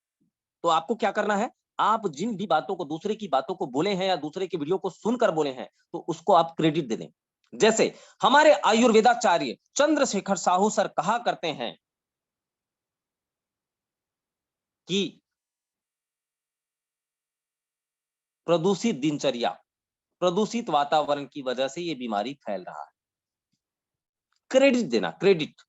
तो आपको क्या करना है, आप जिन भी बातों को, दूसरे की बातों को बोले हैं या दूसरे की वीडियो को सुनकर बोले हैं, तो उसको आप क्रेडिट दे दें। जैसे हमारे आयुर्वेदाचार्य चंद्रशेखर साहू सर कहा करते हैं कि प्रदूषित दिनचर्या, प्रदूषित वातावरण की वजह से ये बीमारी फैल रहा है। क्रेडिट देना, क्रेडिट।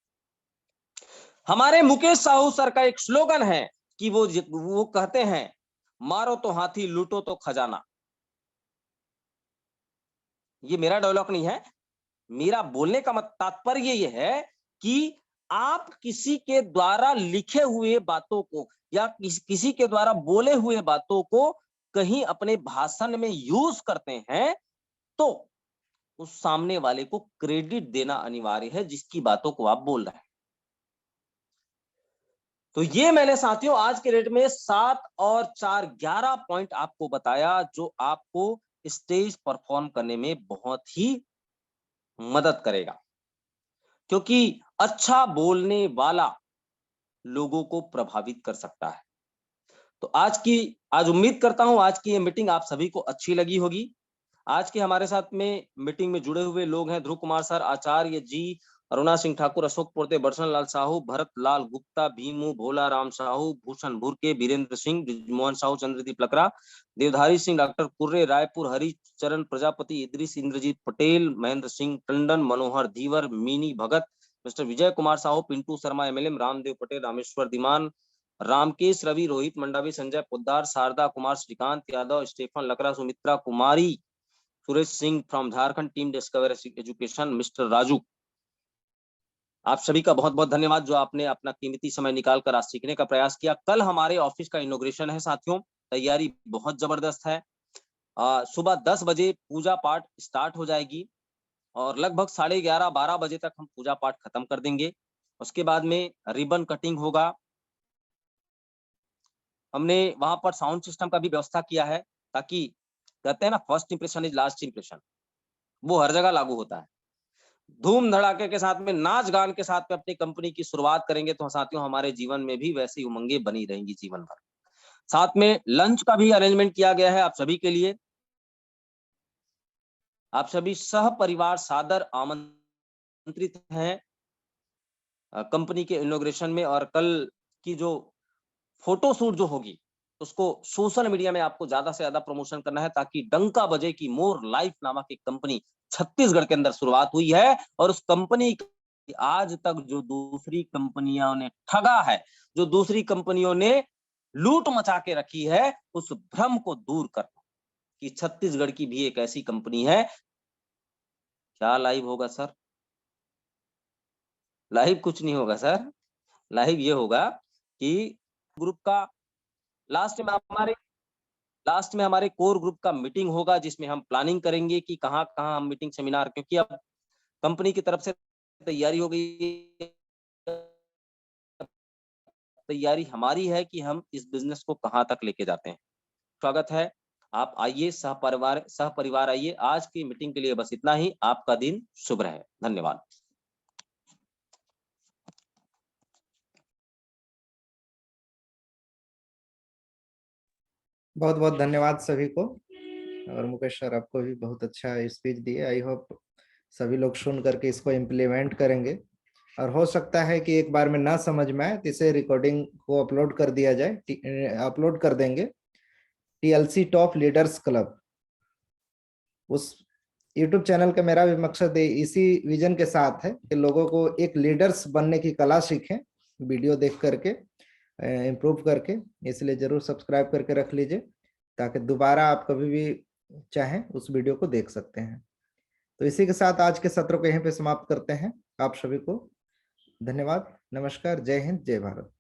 हमारे मुकेश साहू सर का एक स्लोगन है कि वो कहते हैं, मारो तो हाथी, लूटो तो खजाना। ये मेरा डायलॉग नहीं है, मेरा बोलने का तात्पर्य ये है कि आप किसी के द्वारा लिखे हुए बातों को या किसी के द्वारा बोले हुए बातों को कहीं अपने भाषण में यूज करते हैं, तो उस सामने वाले को क्रेडिट देना अनिवार्य है जिसकी बातों को आप बोल रहे हैं। तो ये मैंने साथियों आज के डेट में 7 और 4 11 पॉइंट आपको बताया जो आपको स्टेज परफॉर्म करने में बहुत ही मदद करेगा, क्योंकि अच्छा बोलने वाला लोगों को प्रभावित कर सकता है। तो आज उम्मीद करता हूं आज की ये मीटिंग आप सभी को अच्छी लगी होगी। आज के हमारे साथ में मीटिंग में जुड़े हुए लोग हैं ध्रुव कुमार सर, आचार्य जी, अरुणा सिंह ठाकुर, अशोक पोर्ते, बरसन लाल साहू, भरत लाल गुप्ता, भीमू, भोला राम साहू, भूषण भुरके, बीरेंद्र सिंह, मोहन साहू, चंद्रदीप लकड़ा, देवधारी सिंह, डॉक्टर कुर्रे, रायपुर, हरि चरण Prajapati, Idris, Indrajit Patel, Mahendra Singh Tandon, Manohar Dhiwar, Mini Bhagat, mister Vijay Kumar Sahu, Pintu Sharma MLM, Ramdev Patel, Rameshwar Diman, Ramkesh Ravi, Rohit Mandavi, Sanjay Poddar, Sharda Kumar, Shrikant Yadav, Stephen Lakra, Sumitra Kumari, Suresh Singh from Jharkhand, team discover education, mister Raju. आप सभी का बहुत बहुत धन्यवाद जो आपने अपना कीमती समय निकालकर आज सीखने का प्रयास किया। कल हमारे ऑफिस का इनॉग्रेशन है साथियों, तैयारी बहुत जबरदस्त है। सुबह 10 बजे पूजा पाठ स्टार्ट हो जाएगी और लगभग 11:30 12 बजे तक हम पूजा पाठ खत्म कर देंगे। उसके बाद में रिबन कटिंग होगा। हमने वहां पर साउंड सिस्टम का भी व्यवस्था किया है, ताकि कहते हैं ना first impression is last impression, वो हर जगह लागू होता है। धूम धड़ाके के साथ में नाच गान के साथ में अपनी कंपनी की शुरुआत करेंगे तो साथियों हमारे जीवन में भी वैसी उमंगे बनी रहेंगी जीवन भर। साथ में लंच का भी अरेंजमेंट किया गया है आप सभी के लिए। आप सभी सह परिवार सादर आमंत्रित हैं कंपनी के इनॉग्रेशन में। और कल की जो फोटो शूट जो होगी उसको सोशल मीडिया में आपको ज्यादा से ज्यादा प्रमोशन करना है, ताकि डंका बजे की मोर लाइफ नामक एक कंपनी छत्तीसगढ़ के अंदर शुरुआत हुई है और उस कंपनी आज तक जो दूसरी कंपनियों ने ठगा है, जो दूसरी कंपनियों ने लूट मचा के रखी है, उस भ्रम को दूर करना कि छत्तीसगढ़ की भी एक ऐसी कंपनी है। क्या लाइव होगा सर? लाइव कुछ नहीं होगा सर, लाइव ये होगा कि ग्रुप का लास्ट में हमारे कोर ग्रुप का मीटिंग होगा, जिसमें हम प्लानिंग करेंगे कि कहाँ कहाँ हम मीटिंग सेमिनार, क्योंकि अब कंपनी की तरफ से तैयारी हो गई। तैयारी हमारी है कि हम इस बिजनेस को कहाँ तक लेके जाते हैं। स्वागत है, आप आइए, सह परिवार आइए। आज की मीटिंग के लिए बस इतना ही। आपका दिन शुभ रहे। धन्यवाद। बहुत बहुत धन्यवाद सभी को। और मुकेश सर आपको भी बहुत अच्छा स्पीच दिए। आई होप सभी लोग सुन करके इसको इम्प्लीमेंट करेंगे और हो सकता है कि एक बार में ना समझ में आए तो इसे रिकॉर्डिंग को अपलोड कर दिया जाए, अपलोड कर देंगे TLC टॉप लीडर्स क्लब। उस YouTube चैनल का मेरा भी मकसद है इसी विजन के साथ है कि लोगों को एक लीडर्स बनने की कला सीखें वीडियो देख करके, इम्प्रूव करके। इसलिए जरूर सब्सक्राइब करके रख लीजिए ताकि दोबारा आप कभी भी चाहें उस वीडियो को देख सकते हैं। तो इसी के साथ आज के सत्र को यहीं पे समाप्त करते हैं। आप सभी को धन्यवाद, नमस्कार, जय हिंद, जय भारत।